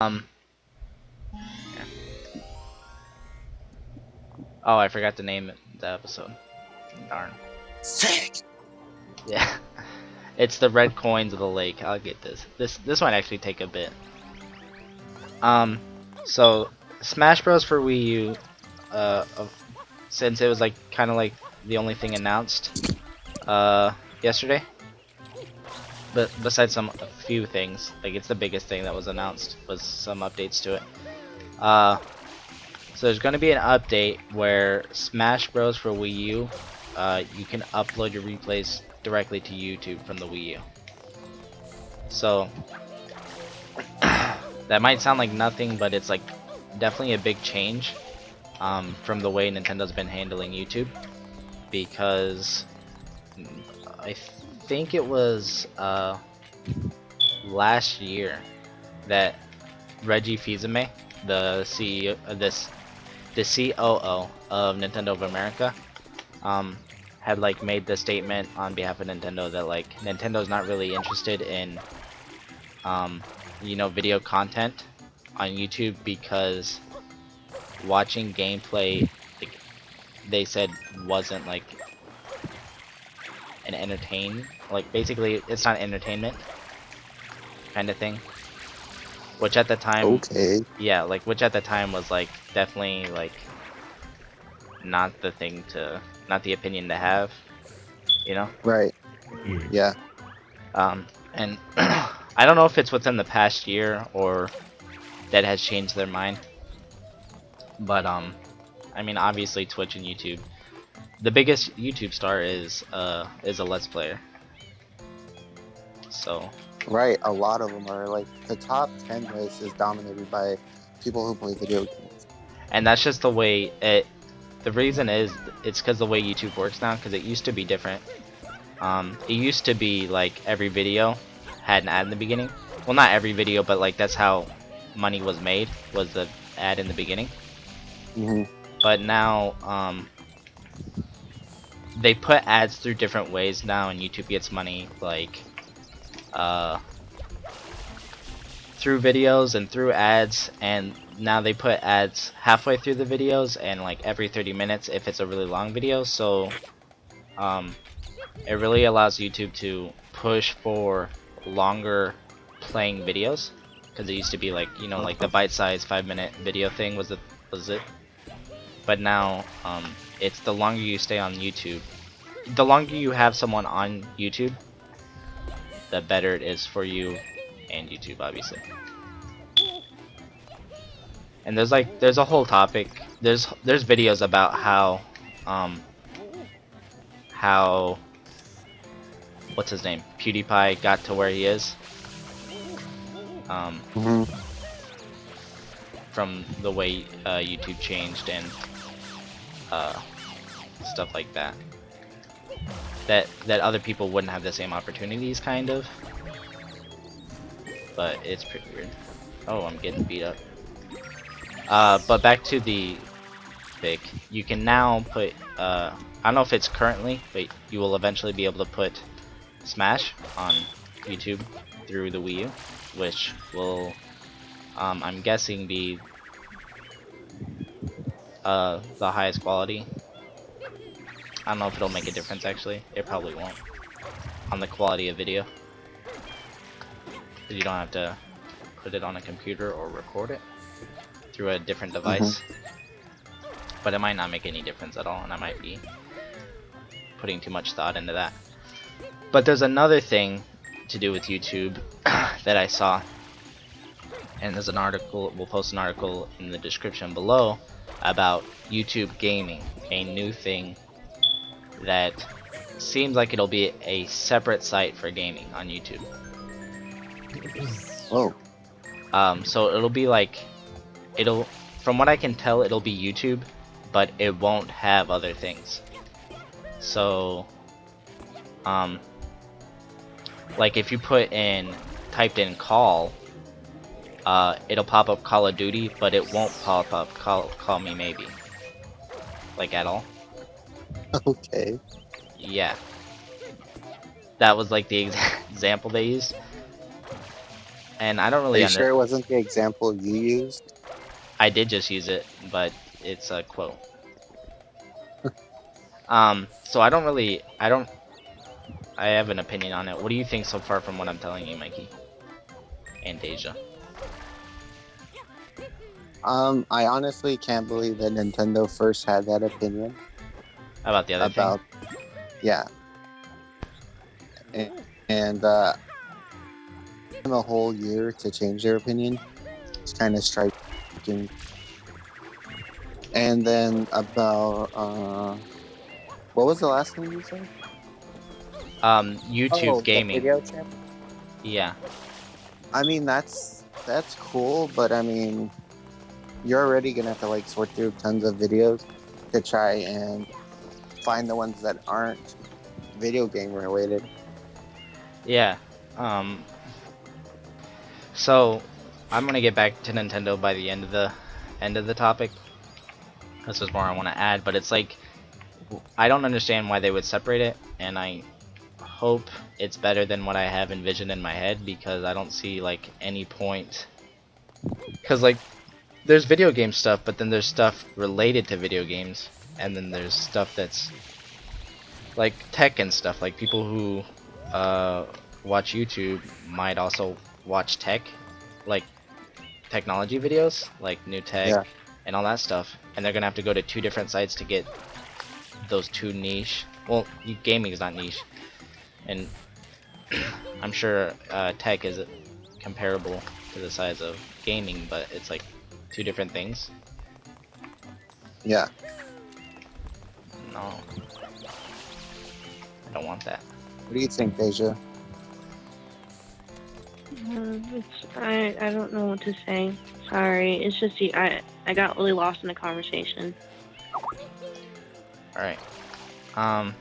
Um. Yeah. Oh, I forgot to name the episode. Darn. Sick. Yeah. It's the red coins of the lake. I'll get this. This might actually take a bit. So Smash Bros for Wii U, since it was like kind of like the only thing announced, yesterday. But besides a few things, like it's the biggest thing that was announced was some updates to it. Uh, so there's going to be an update where Smash Bros for Wii U, you can upload your replays directly to YouTube from the Wii U. So that might sound like nothing, but it's like definitely a big change from the way Nintendo's been handling YouTube, because I think it was last year that Reggie Fils-Aimé, the CEO of the COO of Nintendo of America, had like made the statement on behalf of Nintendo that like Nintendo's not really interested in video content on YouTube, because watching gameplay, like, they said, wasn't like an basically it's not entertainment kind of thing, which at the time, Okay. yeah, like which at the time was like definitely like not the opinion to have, you know. Right. Yeah. And I don't know if it's within the past year or that has changed their mind, but I mean, obviously Twitch and YouTube, the biggest YouTube star is a Let's Player. So Right. A lot of them are like the top 10 list is dominated by people who play video games. and that's just the way it. The reason is it's because the way YouTube works now. Because it used to be different. It used to be like every video had an ad in the beginning. Well, not every video, but like that's how money was made, was the ad in the beginning. But now they put ads through different ways now, and YouTube gets money like through videos and through ads, and now they put ads halfway through the videos and like every 30 minutes if it's a really long video. So it really allows YouTube to push for longer playing videos, because it used to be like, like the bite-sized 5-minute video thing was it. But now it's the longer you stay on YouTube, the longer you have someone on YouTube, the better it is for you and YouTube, obviously. And there's a whole topic. There's videos about how what's his name, PewDiePie, got to where he is. From the way YouTube changed and stuff like that. That other people wouldn't have the same opportunities, kind of. But it's pretty weird. Oh, I'm getting beat up. But back to the pick. You can now put, I don't know if it's currently, but you will eventually be able to put Smash on YouTube through the Wii U, which will, I'm guessing, be the highest quality. I don't know if it'll make a difference, actually. It probably won't on the quality of video, because you don't have to put it on a computer or record it through a different device. But it might not make any difference at all, and I might be putting too much thought into that. But there's another thing to do with YouTube that I saw, and there's an article, we'll post an article in the description below, about YoutubeGaming, a new thing that seems like it'll be a separate site for gaming on YouTube. Oh. So it'll be like, from what I can tell, it'll be YouTube, but it won't have other things. So like if you typed in call, it'll pop up Call of Duty, but it won't pop up Call Me Maybe, like, at all. Okay. Yeah, that was like the example they used. and I don't Are really you sure it wasn't the example you used? I did just use it, but it's a quote. So I have an opinion on it. What do you think so far from what I'm telling you, Mikey and Deja? I honestly can't believe that Nintendo first had that opinion How about the other thing? about, yeah, and, and a whole year to change their opinion. It's kind of striking. And then about what was the last thing you said? YouTube Oh, the gaming. video channel. Yeah. I mean, that's cool, but I mean, you're already gonna have to like sort through tons of videos to try and find the ones that aren't video game related. Yeah. Um. So I'm gonna get back to Nintendo by the end of the topic. This is more I want to add, but it's like I don't understand why they would separate it, and I hope it's better than what I have envisioned in my head because I don't see like any point. Because like there's video game stuff, but then there's stuff related to video games, and then there's stuff that's like tech and stuff. Like people who watch YouTube might also watch tech, like technology videos, like new tech Yeah, and all that stuff, and they're gonna have to go to two different sites to get those two niche. Well, gaming is not niche, and I'm sure tech is comparable to the size of gaming, but it's like two different things. yeah. No, I don't want that. What do you think, Deja? I don't know what to say. Sorry, it's just I got really lost in the conversation. All right. Um.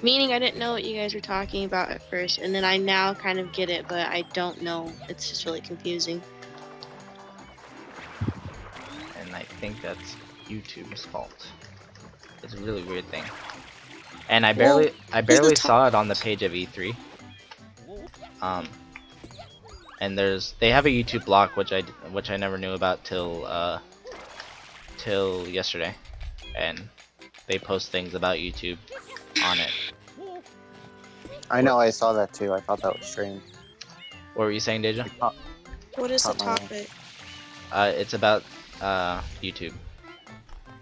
Meaning I didn't know what you guys were talking about at first, and then I now kind of get it, but I don't know. It's just really confusing. And I think that's YouTube's fault. It's a really weird thing. And I barely saw it on the page of E3. Um, and they have a YouTube block which I never knew about till yesterday, and they post things about YouTube on it. I know I saw that too. I thought that was strange. What were you saying, Deja? What is the Caught my eye. topic? It's about YouTube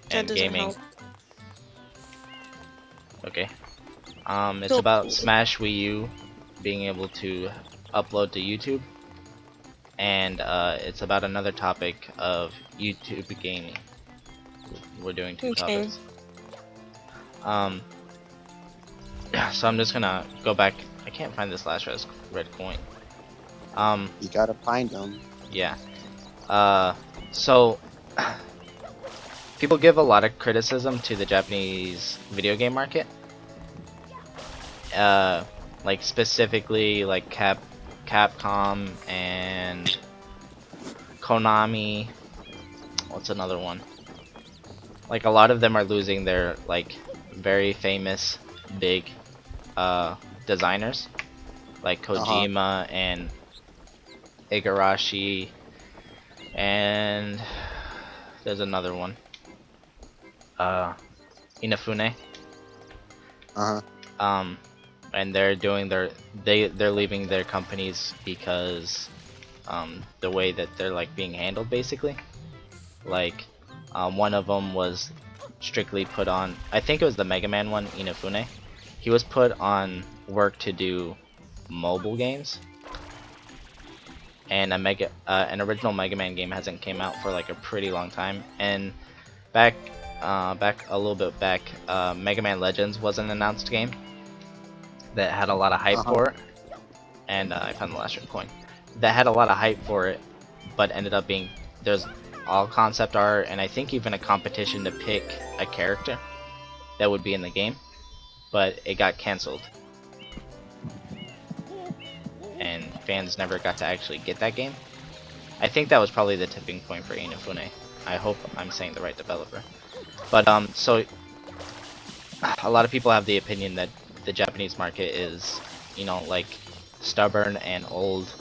That and doesn't gaming. help. Okay. It's So- about Smash Wii U being able to upload to YouTube, and it's about another topic of YouTube gaming. We're doing two Okay. topics. So I'm just gonna go back. I can't find this last red coin. You gotta find them. Yeah. So people give a lot of criticism to the Japanese video game market. Like specifically like Capcom and Konami. What's another one? Like a lot of them are losing their like very famous big designers like Kojima and Igarashi, and there's another one, Inafune. And they're doing they're leaving their companies because the way that they're like being handled basically. Like one of them was strictly put on, I think it was the Mega Man one, Inafune. He was put on work to do mobile games, and an original Mega Man game hasn't came out for like a pretty long time. And back a little bit back, Mega Man Legends was an announced game that had a lot of hype for it, and I found the last coin that had a lot of hype for it, but ended up being there's all concept art, and I think even a competition to pick a character that would be in the game, but it got cancelled, and fans never got to actually get that game. I think that was probably the tipping point for Inafune. I hope I'm saying the right developer. But so a lot of people have the opinion that the Japanese market is, you know, like stubborn and old,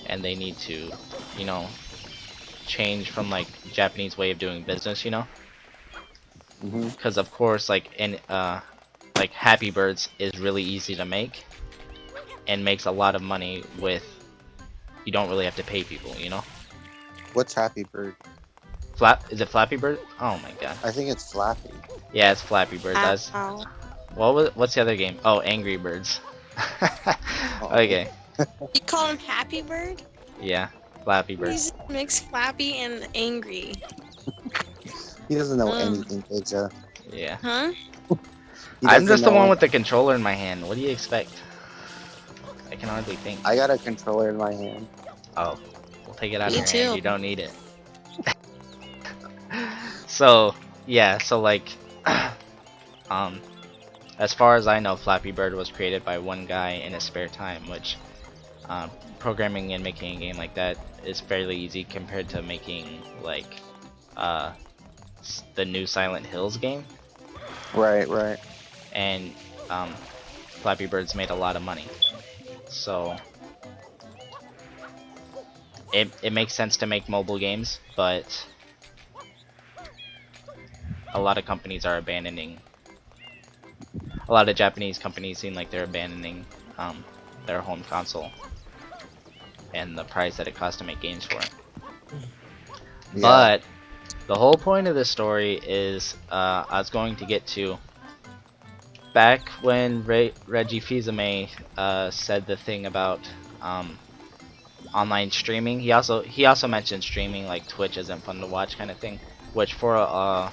and they need to, you know, change from like Japanese way of doing business, you know, Hmm. because of course like Happy Birds is really easy to make and makes a lot of money with, you don't really have to pay people, you know. What's Happy Bird? Is it Flappy Bird? Oh my god. I think it's Flappy. Yeah, it's Flappy Bird. That's Ow. what's the other game? Oh, Angry Birds. Oh, Okay. You call him Happy Bird? Yeah, Flappy Bird. He's mixed flappy and angry. he doesn't know Mm. anything, Deja. Yeah. Huh? He I'm doesn't just the one know. with the controller in my hand. What do you expect? I can hardly think. I got a controller in my hand. Oh, we'll take it out of Me your hand. too. You don't need it. So, yeah, so like, um, as far as I know, Flappy Bird was created by one guy in his spare time, which, programming and making a game like that is fairly easy compared to making, like, uh, the new Silent Hills game. Right, right. And, Flappy Bird's made a lot of money. So, it makes sense to make mobile games, but a lot of companies are abandoning, a lot of Japanese companies seem like they're abandoning their home console and the price that it costs to make games for it. Yeah. But the whole point of this story is, I was going to get to back when Reggie Fils-Aimé said the thing about online streaming. He also mentioned streaming, like Twitch isn't fun to watch kind of thing, which for a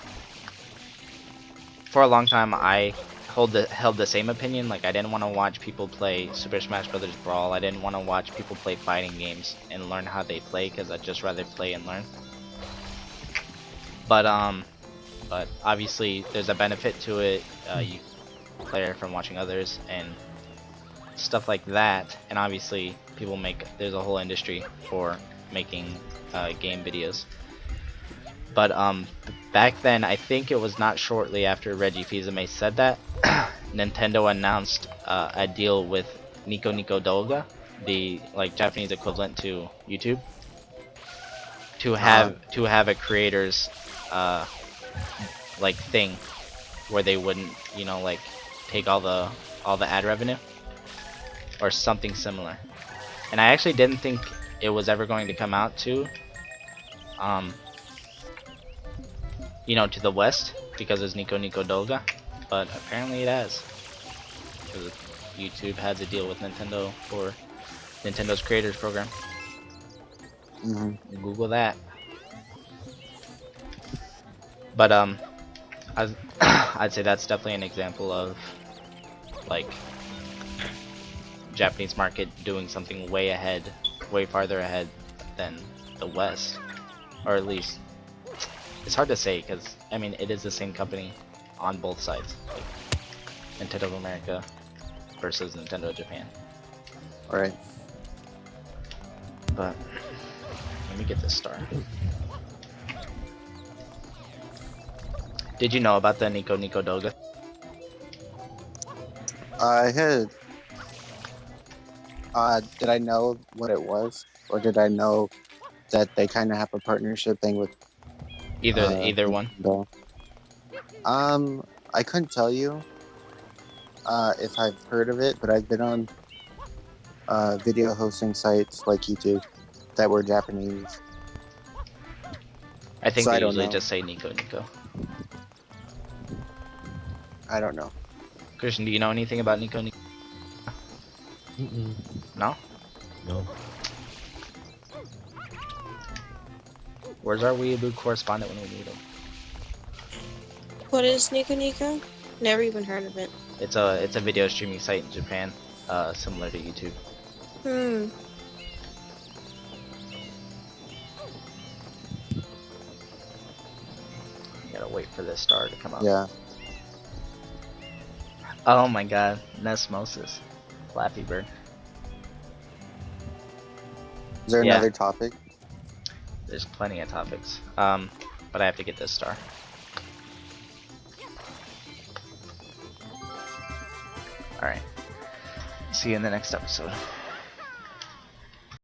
long time I held the same opinion. Like, I didn't want to watch people play Super Smash Brothers Brawl. I didn't want to watch people play fighting games and learn how they play, because I'd just rather play and learn. But obviously there's a benefit to it. You player from watching others and stuff like that. And obviously there's a whole industry for making game videos. But back then, I think it was not shortly after Reggie Fils-Aimé said that, Nintendo announced a deal with Nico Nico Doga, the like Japanese equivalent to YouTube, to have a creators like thing where they wouldn't, you know, like take all the ad revenue or something similar. And I actually didn't think it was ever going to come out to you know, to the West because it's Nico Nico Doga, but apparently it has. Because YouTube has a deal with Nintendo for Nintendo's Creators Program. Hmm. Google that. But I'd, I'd say that's definitely an example of like Japanese market doing something way farther ahead than the West, or at least it's hard to say because I mean it is the same company on both sides, like Nintendo of America versus Nintendo of Japan. Right. But let me get this star. Did you know about the Nico Nico Doga? I had. Did I know what it was, or did I know that they kind of have a partnership thing with Either one. Nintendo? I couldn't tell you if I've heard of it, but I've been on video hosting sites like YouTube that were Japanese. I think So they I don't usually know. just say Nico Nico. I don't know. Christian, do you know anything about Nico Nico? Mm-mm. No? No. Where's our Weeaboo correspondent when we need him? What is Nico Nico? Never even heard of it. It's a video streaming site in Japan, similar to YouTube. Gotta wait for this star to come up. Yeah. Oh my god, Nesmosis. Flappy Bird. Is there Yeah. another topic? There's plenty of topics. But I have to get this star. Alright. See you in the next episode.